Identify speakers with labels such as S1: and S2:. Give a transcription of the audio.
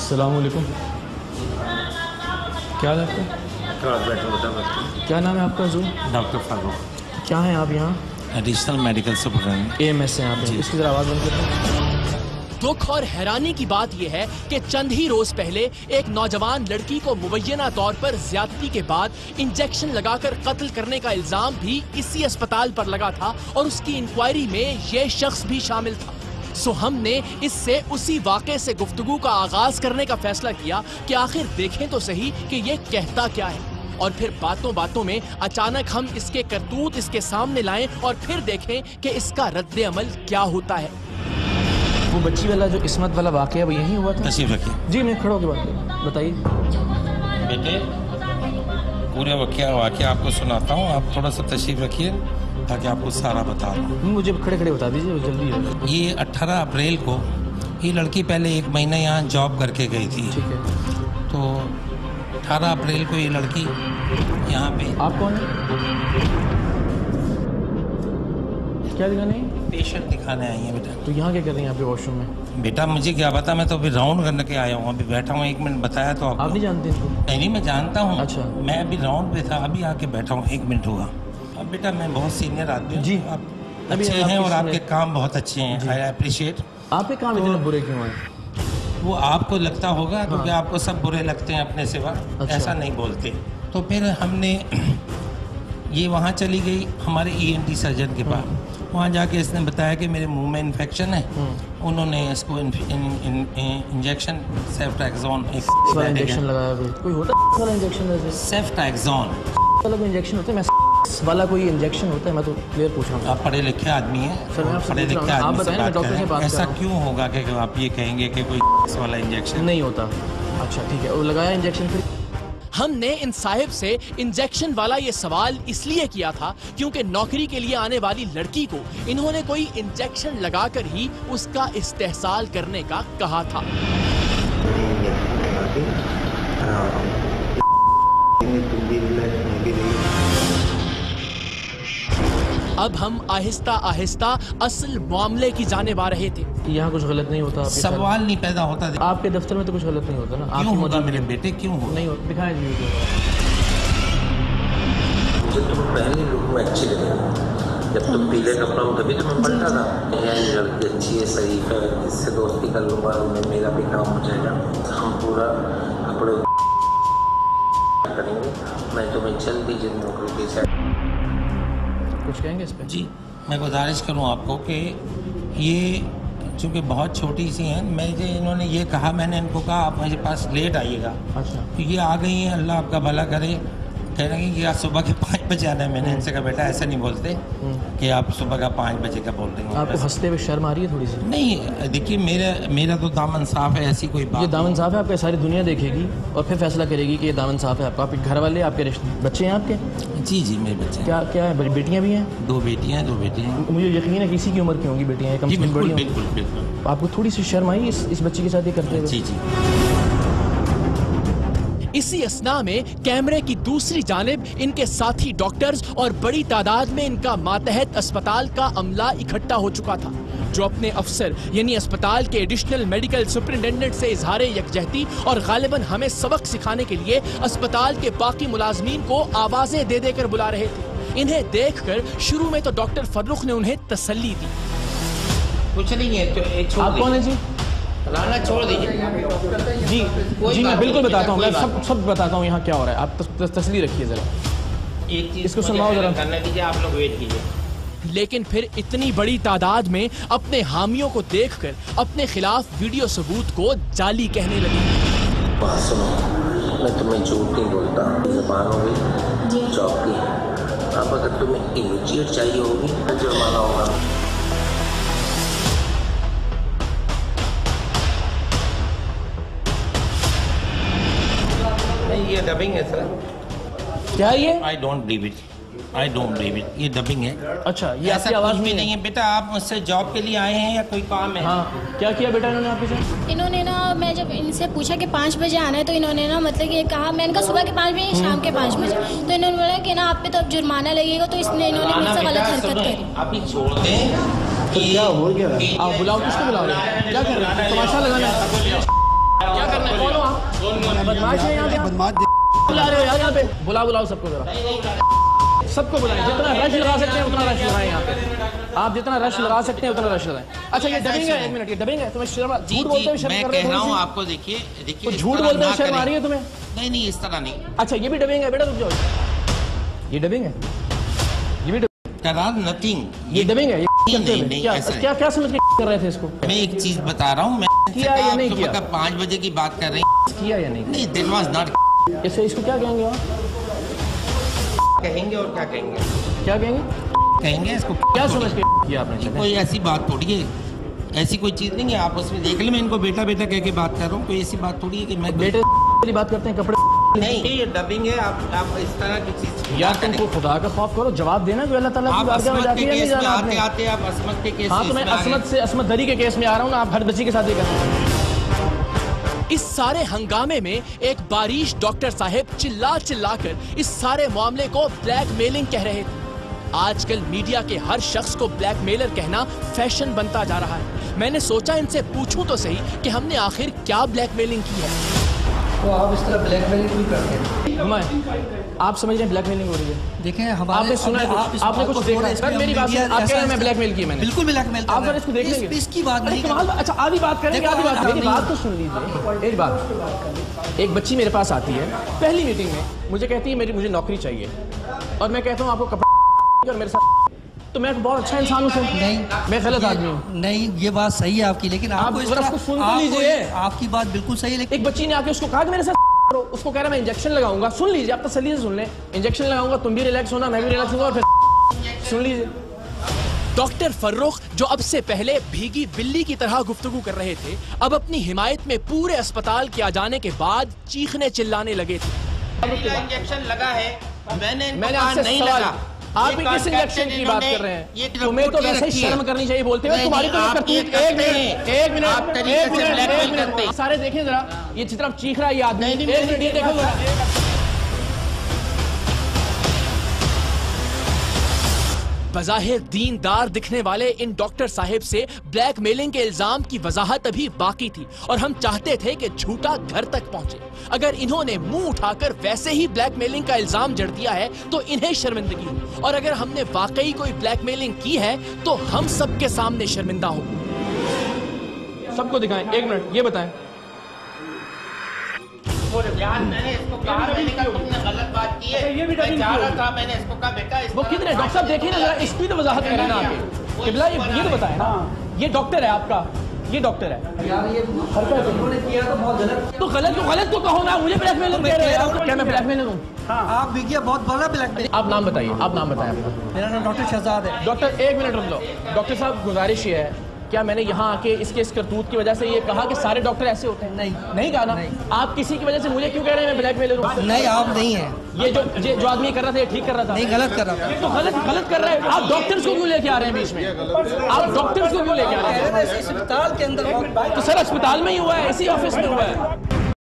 S1: अस्सलाम वालेकुम। क्या हाल है आपका? क्या नाम है आपका?
S2: डॉक्टर फारूक।
S1: क्या है आप यहाँ?
S2: एडिशनल मेडिकल सुपरडेंट
S1: AMS से यहाँ पे। इसकी जरा आवाज़ बंद करते हैं।
S3: दुख और हैरानी की बात यह है कि चंद ही रोज पहले एक नौजवान लड़की को मुबैना तौर पर ज्यादती के बाद इंजेक्शन लगाकर कत्ल करने का इल्जाम भी इसी अस्पताल पर लगा था और उसकी इंक्वायरी में ये शख्स भी शामिल था। सो हमने इससे उसी वाक़े से गुफ्तगू का आगाज करने का फैसला किया कि आखिर देखें तो सही कि ये कहता क्या है, और फिर बातों बातों में अचानक हम इसके करतूत इसके सामने लाएं और फिर देखें कि इसका रद्द अमल क्या होता है।
S1: वो बच्ची वाला जो इस्मत वाला वाक़या वो यहीं हुआ था?
S2: तशरीफ रखिए।
S1: जी मैं खड़ा होकर बात करूँ, बताइए।
S2: बेटे पूरे वाक़या आपको सुनाता हूँ, आप थोड़ा सा तशरीफ रखिए ताकि आपको सारा बता दूँ।
S1: मुझे खड़े खड़े बता दीजिए, जल्दी है।
S2: ये 18 अप्रैल को ये लड़की पहले 1 महीना यहाँ जॉब करके गई थी।
S1: ठीक है।
S2: तो 18 अप्रैल को ये लड़की यहाँ पे।
S1: आप कौन है? क्या दिखाने हैं?
S2: पेशेंट दिखाने आई है बेटा।
S1: तो यहाँ क्या कर रही हैं आप वॉशरूम में?
S2: बेटा मुझे क्या पता, मैं तो अभी राउंड करने के आया हूँ, अभी बैठा हूँ। 1 मिनट बताया तो
S1: आप नहीं जानते इसको?
S2: नहीं, मैं जानता हूँ।
S1: अच्छा।
S2: मैं अभी राउंड पे था, अभी आके बैठा हूँ, 1 मिनट हुआ। अब बेटा मैं बहुत सीनियर आदमी हूँ
S1: जी।
S2: आप अच्छे हैं और आपके काम बहुत अच्छे हैं, आई अप्रिशिएट।
S1: आपके काम इतने बुरे क्यों हैं?
S2: वो आपको लगता होगा क्योंकि आपको सब बुरे लगते हैं अपने सिवा।
S1: अच्छा।
S2: ऐसा नहीं बोलते। तो फिर हमने ये वहाँ चली गई हमारे ENT सर्जन के पास। वहाँ जाके इसने बताया कि मेरे मुंह में इन्फेक्शन है। उन्होंने इसको इंजेक्शन सेफ्ट्रैक्सोन
S1: इंजेक्शन लगाया। कोई होता है वाला इंजेक्शन?
S2: सेफ्ट्रैक्सोन
S1: वाला कोई इंजेक्शन होता है? मैं वाला कोई इंजेक्शन होता है? मैं तो क्लियर पूछ रहा हूँ।
S2: आप पढ़े लिखे आदमी हैं,
S1: सर मैं आपसे
S2: पढ़े
S1: पूछ रहा
S2: लिखे
S1: हूँ। आप
S2: आदमी से
S1: बताएं, मैं
S2: बात
S1: डॉक्टर से
S2: करें।
S1: बात कर
S2: ऐसा
S1: रहा हूँ।
S2: क्यों होगा कि आप ये कहेंगे कि कोई वाला इंजेक्शन
S1: नहीं होता? अच्छा ठीक है। वो लगाया इंजेक्शन फिर?
S3: हमने इन साहिब से इंजेक्शन वाला ये सवाल इसलिए किया था क्योंकि नौकरी के लिए आने वाली लड़की को इन्होंने कोई इंजेक्शन लगाकर ही उसका इस्तेहसाल करने का कहा था। अब हम आहिस्ता आहिस्ता असल मामले की जानिब आ रहे थे।
S1: यहाँ कुछ गलत नहीं होता?
S2: सवाल नहीं पैदा होता।
S1: आपके दफ्तर में तो कुछ गलत नहीं होता ना?
S2: क्यों होगा मेरे बेटे, क्यों होगा?
S1: नहीं होता। दिखाएं जी।
S4: मुझे तुम पहली लुक में अच्छी लगी, जब तुम पीले कपड़ा में तभी तुम्हें पलटा था। यह लड़की अच्छी है, सही है, इससे दोस्ती कर लूँगा, मेरा भी काम हो जाएगा। हम पूरा कपड़े करेंगे, मैं तुम्हें जल्दी नौकरी दे सकता।
S1: कुछ कहेंगे इस पे?
S2: जी मैं गुजारिश करूं आपको कि ये चूँकि बहुत छोटी सी हैं, मुझे इन्होंने ये कहा, मैंने इनको कहा आप मेरे पास लेट आइएगा।
S1: अच्छा।
S2: तो ये आ गई हैं, अल्लाह आपका भला करे। कह रहे हैं कि आज सुबह के 5 बजे आना है। मैंने इनसे कहा बेटा ऐसा नहीं बोलते कि आप सुबह का 5 बजे का बोल रहे हो।
S1: आपको हंसते हुए शर्म आ रही है थोड़ी सी?
S2: नहीं देखिए, मेरा तो दामन साफ है, ऐसी कोई बात
S1: ये दामन साफ है आपका? सारी दुनिया देखेगी और फिर फैसला करेगी कि ये दामन साफ है आपका। आपके घर वाले, आपके बच्चे हैं आपके?
S2: जी जी मेरे बच्चे।
S1: क्या क्या है? बेटियाँ भी हैं?
S2: 2 बेटियाँ 2 बेटे हैं।
S1: मुझे यकीन है किसी की उम्र की होंगी बेटियाँ? कम से कम बड़ी होंगी।
S2: बिल्कुल बिल्कुल।
S1: आपको थोड़ी सी शर्म आई इस बच्ची के साथ ये करते हुए?
S2: जी जी।
S3: इसी असना में कैमरे की दूसरी जानिब इनके साथी डॉक्टर्स और बड़ी तादाद में इनका मातहत अस्पताल का अमला इकट्ठा हो चुका था, जो अपने अफसर यानी अस्पताल के एडिशनल मेडिकल सुपरिटेंडेंट से इजहारे यकजहती और गालिबन हमें सबक सिखाने के लिए अस्पताल के बाकी मुलाजमीन को आवाजें दे देकर बुला रहे थे। इन्हें देखकर शुरू में तो डॉक्टर फर्रुख ने उन्हें तसल्ली दी।
S2: कुछ नहीं है तो
S1: आप कौन है जी?
S2: लाना छोड़ दीजिए।
S1: जी जी मैं बिल्कुल बताता हूँ, मैं सब बताता हूँ यहाँ क्या हो रहा है। आप तसल्ली रखिए ज़रा,
S2: एक चीज
S1: इसको सुनवाओ जरा।
S2: करने दीजिए, आप लोग वेट कीजिए।
S3: लेकिन फिर इतनी बड़ी तादाद में अपने हामियों को देखकर अपने खिलाफ वीडियो सबूत को जाली कहने लगी।
S4: बात सुनो, मैं तुम्हें झूठ नहीं बोलता। ज़बान हो गई जॉब की। अब अगर तुम्हें इमीडिएट चाहिए होगी तो जुर्माना होगा।
S2: ये डबिंग है सर।
S1: क्या है ये?
S2: I don't believe it, I don't believe it. ये डबिंग है।
S1: अच्छा, ये
S2: ऐसा
S1: आपकी आवाज़
S2: कुछ भी
S1: नहीं
S2: नहीं है बेटा। आप मुझसे जॉब के लिए आए हैं या कोई काम है?
S1: हाँ, क्या किया बेटा इन्होंने आपके साथ?
S5: इन्होंने ना, मैं जब इनसे पूछा कि 5 बजे आना है तो इन्होंने ना मतलब कि कहा, मैंने कहा सुबह के 5 बजे शाम के 5 बजे। तो इन्होंने बोला कि ना आप पे तो अब जुर्माना लगेगा, तो इसने इन्होंने मुझसे गलत हरकत करी।
S2: आप ही छोड़ दें।
S1: क्या हो गया? आप बुलाओ, किसको बुला रहे हैं? क्या कर रहे हैं? तमाशा लगाना है? क्या करना है? कौन हो आप? बदमाश है यहाँ पे?
S6: बदमाश
S1: बुला रहे हो यार यहाँ पे? बुलाओ सबको जरा, सबको बुलाएं। जितना रश लगा सकते हैं उतना रश लगाएं यहाँ पे। आप जितना रश लगा सकते हैं उतना रश लगाएं। अच्छा ये डबिंग है, 1 मिनट, ये डबिंग है? तुम्हें शर्म, झूठ बोलते हुए शर्म कर रहे हो?
S2: मैं कह रहा हूँ आपको, देखिए
S1: तो झूठ बोलते हुए शर्म आ रही है तुम्हें?
S2: नहीं, इस तरह नहीं।
S1: अच्छा ये भी डबिंग है? बेटा रुक जाओ, ये डबिंग है, ये भी
S2: नथिंग,
S1: ये डबिंग है?
S2: नहीं,
S1: क्या समझ के कर रहे थे इसको?
S2: मैं एक चीज बता रहा हूँ, मैं
S1: किया या नहीं किया?
S2: 5 बजे की बात कर रहे हैं,
S1: किया या नहीं?
S2: नहीं, दिल वाज नॉट।
S1: इससे इसको क्या कहेंगे आप?
S2: कहेंगे और क्या कहेंगे?
S1: क्या कहेंगे
S2: इसको
S1: क्या समझ के किया आपने?
S2: कोई ऐसी बात थोड़ी है, ऐसी कोई चीज नहीं है। आप उसमें देख ले, मैं इनको बेटा कह के बात कर रहा हूँ। कोई ऐसी बात थोड़ी है कि मैं
S1: बेटे वाली बात करते हैं, कपड़े
S2: नहीं, ये डबिंग है। आप इस तरह की चीज
S1: यार, तुमको खुदा का खौफ करो, जवाब देना कि अल्लाह ताला की बारगाह में जाती है नहीं जाना आपने?
S2: आते आप असमत के केस।
S1: हाँ तो मैं असमत दरी के केस में आ रहा हूँ ना, आप हर बच्ची के साथ ये कर रहे हैं।
S3: इस सारे हंगामे में एक बारिश डॉक्टर साहब चिल्लाकर इस सारे मामले को ब्लैकमेलिंग कह रहे थे। आजकल मीडिया के हर शख्स को ब्लैकमेलर कहना फैशन बनता जा रहा है। मैंने सोचा इनसे पूछूं तो सही कि हमने आखिर क्या ब्लैकमेलिंग की है।
S6: तो आप इस तरह ब्लैकमेलिंग भी करते हैं?
S1: आप समझ रहे हैं ब्लैकमेलिंग हो रही है?
S6: देखें,
S1: आपने सुना है, आपने कुछ देखा? सर मेरी बात, आप कह रहे हैं मैं ब्लैकमेल की? मैंने
S6: बिल्कुल ब्लैकमेल।
S1: आप जरा इसको देख लेंगे?
S6: इसकी बात नहीं।
S1: अच्छा आधी बात करेंगे, आधी बात, मेरी बात तो सुन लीजिए। एक बात, एक बच्ची मेरे पास आती है पहली मीटिंग में, मुझे कहती है मुझे नौकरी चाहिए, और मैं कहता हूँ आपको कपड़ा और मेरे साथ, तो मैं बहुत अच्छा इंसान हूँ?
S6: नहीं,
S1: मैं गलत आदमी हूँ?
S6: नहीं, ये बात सही है आपकी, लेकिन
S1: आप इसको सुन तो लीजिए।
S6: आपकी बात बिल्कुल सही है, लेकिन
S1: एक बच्ची ने आके उसको कहा कि मेरे साथ, उसको कह रहा मैं इंजेक्शन लगाऊंगा। सुन लीजिए, आप तसल्ली से सुन लें। इंजेक्शन लगाऊंगा, तुम भी रिलैक्स होना, मैं भी रिलैक्स होगा, और फिर सुन लीजिए।
S3: डॉक्टर फर्रुख, जो अब से पहले भीगी बिल्ली की तरह गुफ्तगू कर रहे थे, अब अपनी हिमायत में पूरे अस्पताल के आ जाने के बाद चीखने चिल्लाने लगे थे।
S2: इंजेक्शन लगा है,
S1: मैंने आपसे नहीं लगा। आप भी किस इंजेक्शन की बात कर रहे हैं? तुम्हें तो वैसे ही शर्म करनी चाहिए बोलते हुए। तुम्हारी तो करतूत, एक मिनट, सारे देखें जरा, ये जितना चीख रहा है ये आदमी, 1 मिनट ये देखो जरा।
S3: बज़ाहिर दीनदार दिखने वाले इन डॉक्टर साहिब से ब्लैकमेलिंग के इल्जाम की वजाहत अभी बाकी थी, और हम चाहते थे कि झूठा घर तक पहुंचे। अगर इन्होंने मुंह उठाकर वैसे ही ब्लैकमेलिंग का इल्जाम जड़ दिया है तो इन्हें शर्मिंदगी हो, और अगर हमने वाकई कोई ब्लैकमेलिंग की है तो हम सबके सामने शर्मिंदा हो।
S1: सबको दिखाएं, 1 मिनट ये बताएं।
S2: मैंने इसको कहा, मैंने कहा तुमने गलत बात की है,
S1: ये भी
S2: मैं जा रहा था, मैंने इसको कहा बेटा
S1: वो कितने डॉक्टर साहब देखिए ना जरा, इसकी तो वजाहत करें ना आके। किबला ये तो बताएं ना, ये डॉक्टर है आपका, ये डॉक्टर है यार, ये हरकत उन्होंने किया तो बहुत गलत। तो गलत तो कहो ना, मुझे ब्लैकमेल कह रहे हो? क्या मैं ब्लैकमेलर हूँ?
S6: आप भी किया बहुत बड़ा ब्लैकमेल।
S1: आप नाम बताइए, आप नाम बताएं आपका।
S6: मेरा नाम डॉक्टर शहजाद है।
S1: डॉक्टर 1 मिनट रुक जाओ। डॉक्टर साहब गुजारिश ये है, क्या मैंने यहाँ आके इसके इस करतूत की वजह से ये कहा कि सारे डॉक्टर ऐसे होते हैं? नहीं कहा ना। आप किसी की वजह से मुझे क्यों कह रहे हैं मैं ब्लैकमेलर हूँ?
S6: नहीं, आप नहीं है।
S1: ये जो आदमी कर रहा था ये ठीक कर रहा था?
S6: नहीं, गलत कर रहा था।
S1: तो गलत कर रहा है। आप डॉक्टर्स को क्यों लेके आ रहे हैं बीच में? आप डॉक्टर्स को क्यों लेके आ रहे हैं?
S6: अस्पताल के अंदर
S1: तो सर अस्पताल में ही हुआ है, इसी ऑफिस में हुआ है।